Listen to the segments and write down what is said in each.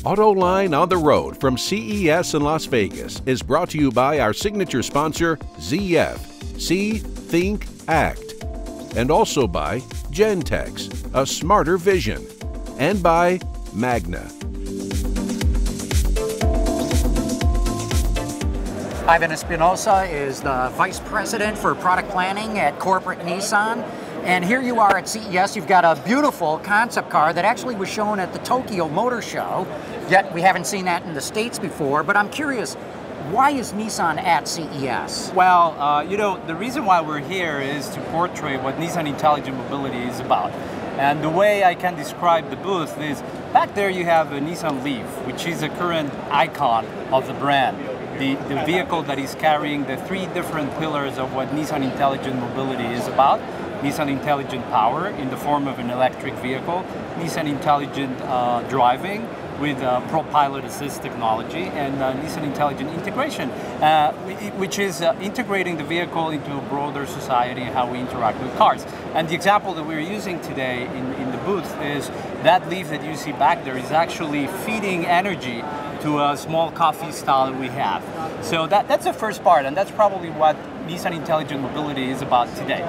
AutoLine on the Road from CES in Las Vegas is brought to you by our signature sponsor, ZF, See, Think, Act, and also by Gentex, a smarter vision, and by Magna. Ivan Espinoza is the Vice President for Product Planning at Corporate Nissan. And here you are at CES. You've got a beautiful concept car that actually was shown at the Tokyo Motor Show, yet we haven't seen that in the States before. But I'm curious, why is Nissan at CES? Well, you know, the reason why we're here is to portray what Nissan Intelligent Mobility is about. And the way I can describe the booth is, back there you have a Nissan Leaf, which is a current icon of the brand. The vehicle that is carrying the three different pillars of what Nissan Intelligent Mobility is about. Nissan Intelligent Power in the form of an electric vehicle, Nissan Intelligent Driving with ProPilot Assist technology, and Nissan Intelligent Integration, which is integrating the vehicle into a broader society and how we interact with cars. And the example that we're using today in the booth is that Leaf that you see back there is actually feeding energy to a small coffee stall that we have. So that's the first part, and that's probably what Nissan Intelligent Mobility is about today.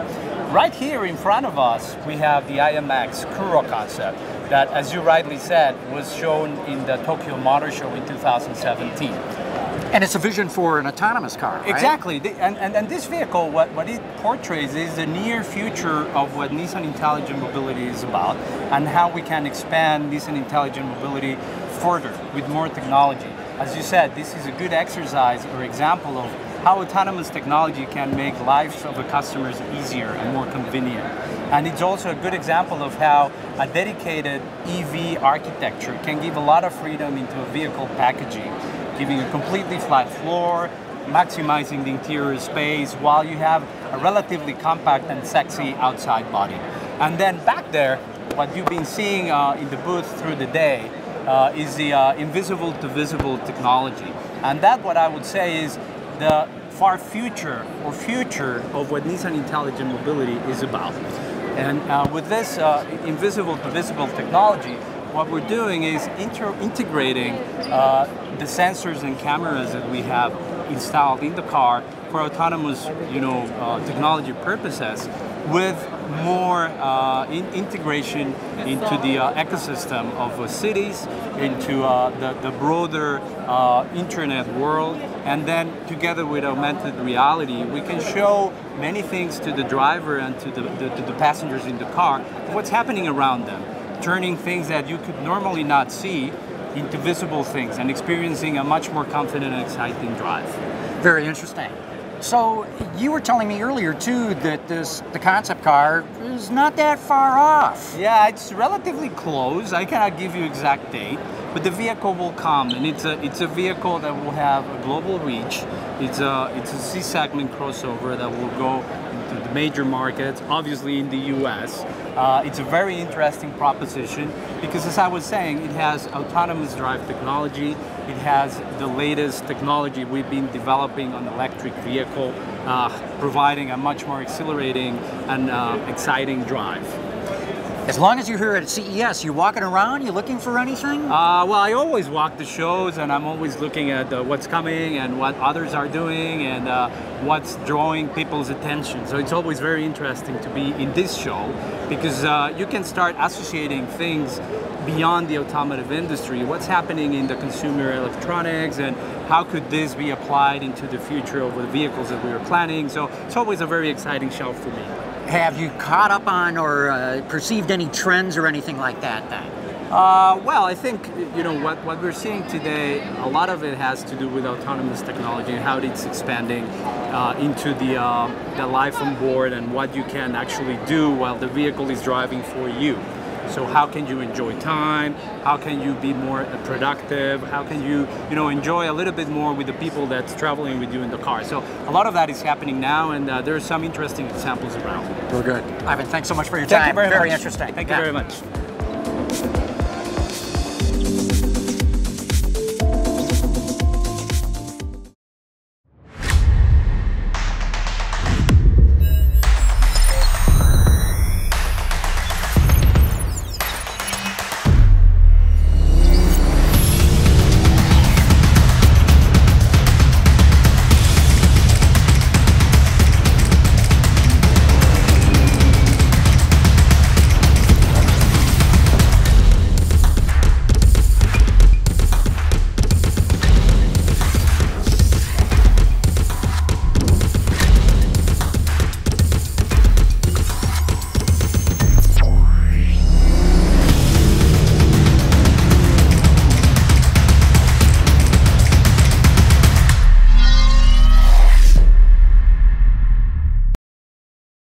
Right here in front of us, we have the IMX Kuro concept that, as you rightly said, was shown in the Tokyo Motor Show in 2017. And it's a vision for an autonomous car, right? Exactly. And this vehicle, what it portrays is the near future of what Nissan Intelligent Mobility is about and how we can expand Nissan Intelligent Mobility further with more technology. As you said, this is a good exercise or example of how autonomous technology can make lives of the customers easier and more convenient. And it's also a good example of how a dedicated EV architecture can give a lot of freedom into a vehicle packaging, giving a completely flat floor, maximizing the interior space while you have a relatively compact and sexy outside body. And then back there, what you've been seeing in the booth through the day is the invisible to visible technology. And that, what I would say, is the far future or future of what Nissan Intelligent Mobility is about. And with this invisible to visible technology, what we're doing is integrating the sensors and cameras that we have installed in the car for autonomous, technology purposes, with more integration into the ecosystem of cities, into the broader internet world, and then together with augmented reality, we can show many things to the driver and to the passengers in the car, what's happening around them, turning things that you could normally not see into visible things and experiencing a much more confident and exciting drive. Very interesting. So you were telling me earlier too that the concept car is not that far off. Yeah, it's relatively close. I cannot give you exact date, but the vehicle will come, and it's a vehicle that will have a global reach. It's a C-segment crossover that will go into the major markets, obviously in the US. It's a very interesting proposition because, as I was saying, it has autonomous drive technology. It has the latest technology we've been developing on electric vehicle, providing a much more exhilarating and exciting drive. As long as you're here at CES, you walking around, you looking for anything? Well, I always walk the shows, and I'm always looking at what's coming and what others are doing and what's drawing people's attention. So it's always very interesting to be in this show because you can start associating things beyond the automotive industry. What's happening in the consumer electronics and how could this be applied into the future of the vehicles that we are planning? So it's always a very exciting show for me. Have you caught up on or perceived any trends or anything like that then? Well, I think what we're seeing today, a lot of it has to do with autonomous technology and how it's expanding into the life on board and what you can actually do while the vehicle is driving for you. So how can you enjoy time? How can you be more productive? How can you, enjoy a little bit more with the people that's traveling with you in the car? So a lot of that is happening now, and there are some interesting examples around. We're good. Ivan, thanks so much for your time. Thank you very much. Interesting. Thank you very much.